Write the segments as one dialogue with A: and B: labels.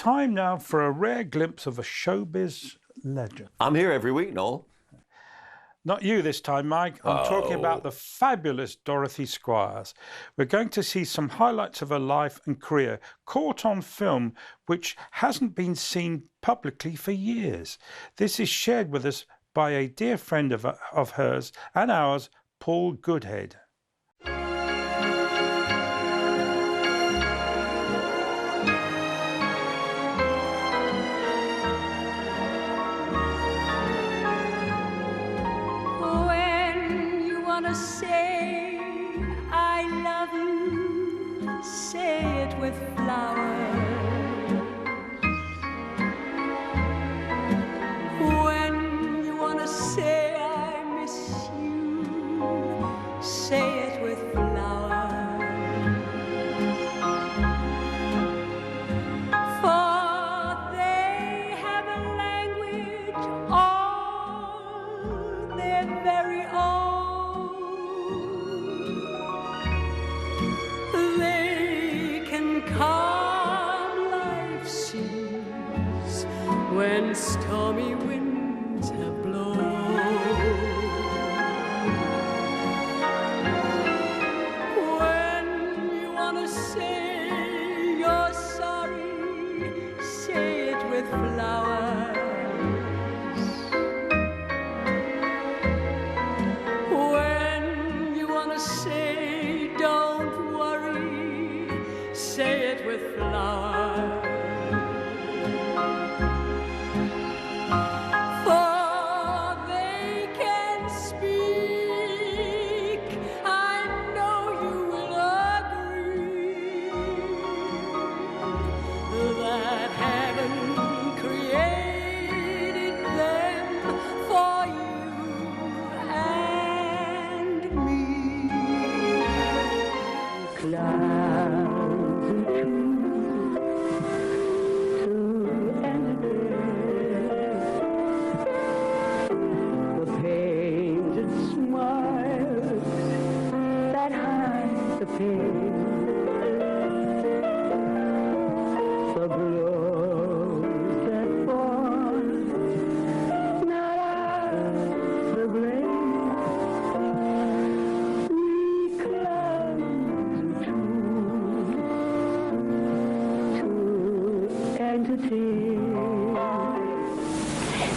A: time now for a rare glimpse of a showbiz legend.
B: I'm here every week, Noel.
A: Not you this time, Mike. I'm talking about the fabulous Dorothy Squires. We're going to see some highlights of her life and career caught on film, which hasn't been seen publicly for years. This is shared with us by a dear friend of hers and ours, Paul Goodhead.
C: Say I love you, say it with flowers. When you want to say I miss you, say it with flowers. For they have a language all their very own. Calm life's seas when stormy winds have blown. When you want to say you're sorry, say it with flowers. When you want to say don't worry, say it with flowers. For they can speak, I know you will agree, that heaven created them for you and me.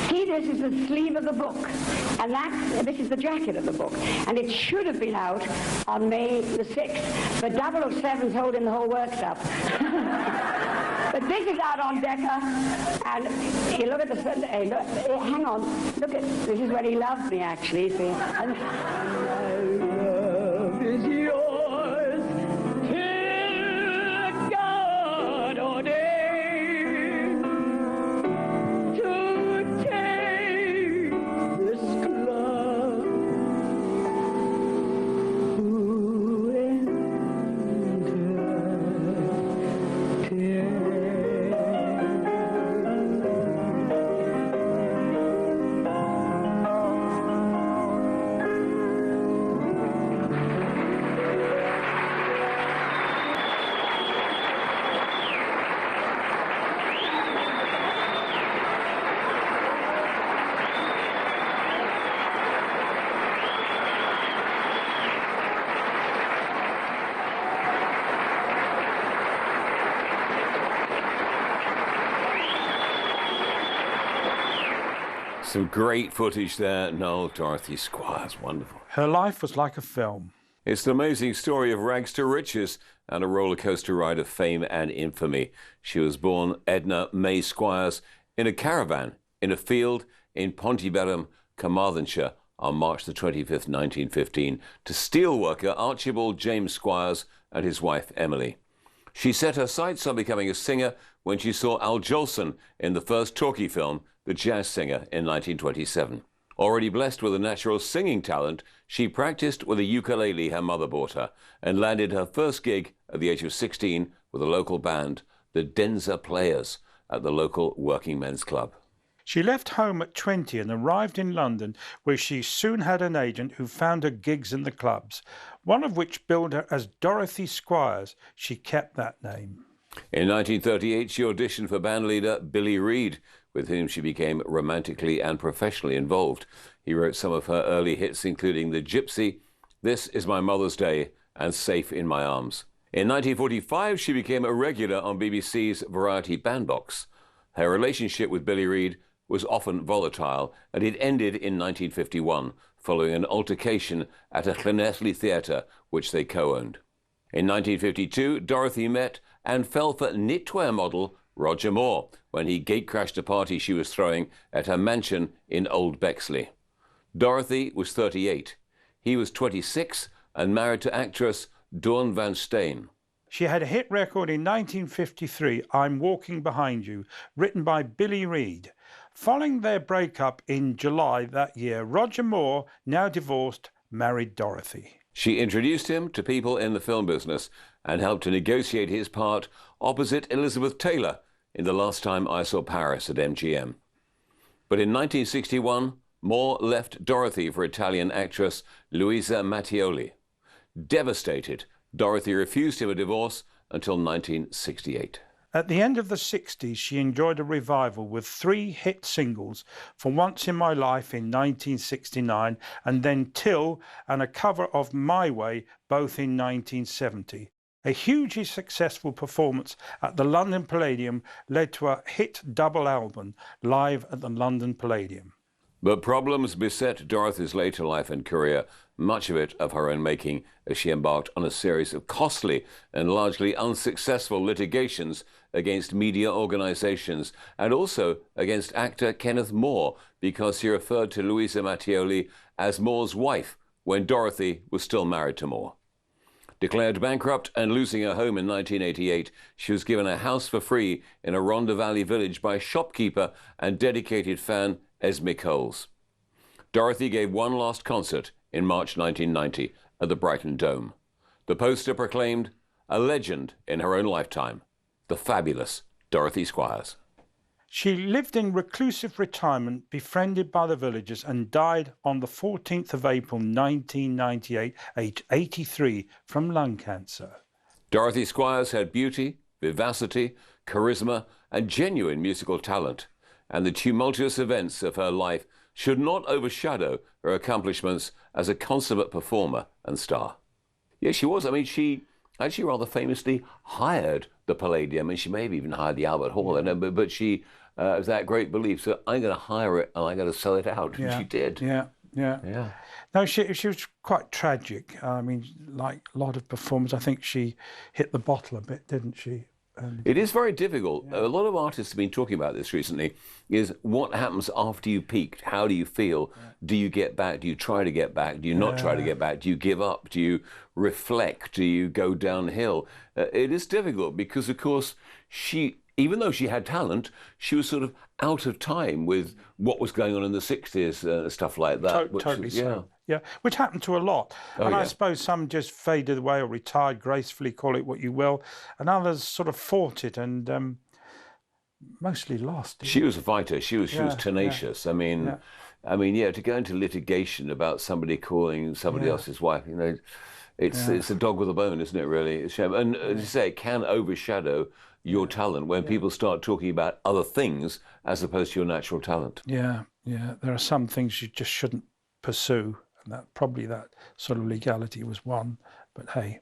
D: See, this is the sleeve of the book, and this is the jacket of the book, and it should have been out on May the 6th, but 007's holding the whole works up. But this is out on Decca, and you look at the, hey, look, hang on, look at, this is where he loved me actually, see. And my love is yours till God ordained.
B: Some great footage there, Noel. Dorothy Squires, wonderful.
A: Her life was like a film.
B: It's an amazing story of rags to riches and a roller coaster ride of fame and infamy. She was born Edna May Squires in a caravan in a field in Pontybellum, Carmarthenshire on March the 25th, 1915, to steelworker Archibald James Squires and his wife Emily. She set her sights on becoming a singer when she saw Al Jolson in the first talkie film, The Jazz Singer, in 1927. Already blessed with a natural singing talent, she practiced with a ukulele her mother bought her and landed her first gig at the age of 16 with a local band, the Denzer Players, at the local working men's club.
A: She left home at 20 and arrived in London, where she soon had an agent who found her gigs in the clubs, one of which billed her as Dorothy Squires. She kept that name.
B: In 1938, she auditioned for bandleader Billy Reed, with whom she became romantically and professionally involved. He wrote some of her early hits, including The Gypsy, This Is My Mother's Day, and Safe in My Arms. In 1945, she became a regular on BBC's Variety Bandbox. Her relationship with Billy Reed was often volatile, and it ended in 1951, following an altercation at a Llanelli theatre, which they co-owned. In 1952, Dorothy met and fell for knitwear model Roger Moore when he gatecrashed a party she was throwing at her mansion in Old Bexley. Dorothy was 38. He was 26 and married to actress Dawn Van Steen.
A: She had a hit record in 1953, I'm Walking Behind You, written by Billy Reed. Following their breakup in July that year, Roger Moore, now divorced, married Dorothy.
B: She introduced him to people in the film business and helped to negotiate his part opposite Elizabeth Taylor in The Last Time I Saw Paris at MGM. But in 1961, Moore left Dorothy for Italian actress Luisa Mattioli. Devastated, Dorothy refused him a divorce until 1968.
A: At the end of the 60s, she enjoyed a revival with 3 hit singles, For Once in My Life in 1969 and then Till and a cover of My Way, both in 1970. A hugely successful performance at the London Palladium led to a hit double album, Live at the London Palladium.
B: But problems beset Dorothy's later life and career, much of it of her own making, as she embarked on a series of costly and largely unsuccessful litigations against media organizations and also against actor Kenneth Moore because he referred to Luisa Mattioli as Moore's wife when Dorothy was still married to Moore. Declared bankrupt and losing her home in 1988, she was given a house for free in a Rhondda Valley village by shopkeeper and dedicated fan Esme Coles. Dorothy gave one last concert in March 1990 at the Brighton Dome. The poster proclaimed a legend in her own lifetime, the fabulous Dorothy Squires.
A: She lived in reclusive retirement, befriended by the villagers, and died on the 14th of April 1998, aged 83, from lung cancer.
B: Dorothy Squires had beauty, vivacity, charisma, and genuine musical talent, and the tumultuous events of her life should not overshadow her accomplishments as a consummate performer and star. Yes, she was. I mean, she actually rather famously hired the Palladium, and she may have even hired the Albert Hall, but she was that great belief, so I'm going to hire it and I'm going to sell it out.
A: Yeah.
B: And she did.
A: Yeah. No, she was quite tragic. I mean, like a lot of performers, I think she hit the bottle a bit, didn't she?
B: It is very difficult. A lot of artists have been talking about this recently, is what happens after you peaked? How do you feel? Do you get back? Do you try to get back? Do you not try to get back? Do you give up? Do you reflect? Do you go downhill? It is difficult because, of course, even though she had talent, she was sort of out of time with what was going on in the 60s, stuff like that.
A: Totally so. Yeah, which happened to a lot. I suppose some just faded away or retired gracefully, call it what you will, and others sort of fought it and mostly lost.
B: She was a fighter. She was tenacious. I mean, to go into litigation about somebody calling somebody else's wife, it's a dog with a bone, isn't it? Really, it's a shame. And as you say, it can overshadow your talent when people start talking about other things as opposed to your natural talent.
A: Yeah. There are some things you just shouldn't pursue, and that sort of legality was one. But hey.